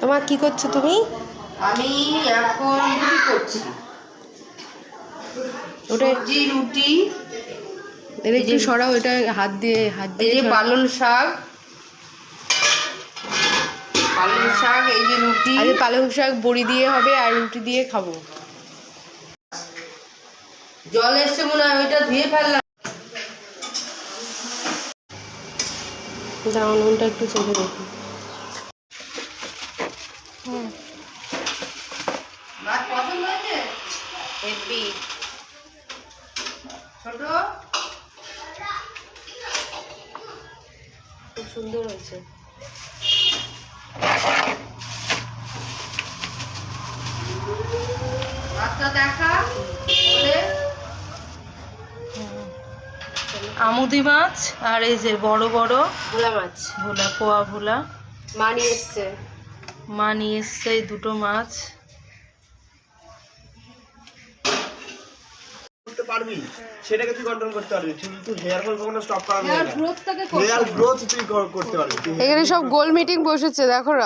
তোমার কি করছো তুমি? আমি এখন রুটি করছি, সবজি রুটি। এটা একটু সরাও, এটা হাত দিয়ে এই যে পালং শাক, পালং শাক, এই যে রুটি। আরে পালং শাক বড়ি দিয়ে হবে আর রুটি দিয়ে খাবো। জল এসছে মনে হয়, ওইটা ধুয়ে ফেললাম। দাও নুনটা একটু চেখে দেখি। মাছ পছন্দ হয়েছে? হেভি ছোট, খুব সুন্দর হয়েছে। মাছটা দেখা বলে আমুদি মাছ আর এই যে বড় বড় ভোলা মাছ ভোলা, পোয়া ভোলা মা নিয়ে এসছে। মা নিয়ে এসছে এই দুটো মাছ। করতে পারবি, সেটাকে তুই কন্ট্রোল করতে পারবি, কিন্তু হেয়ার ফল কখনো স্টপ করা যায় না। হেয়ার গ্রোথ তুই করতে পারবি। এখানে সব গোল মিটিং বসেছে, দেখো না।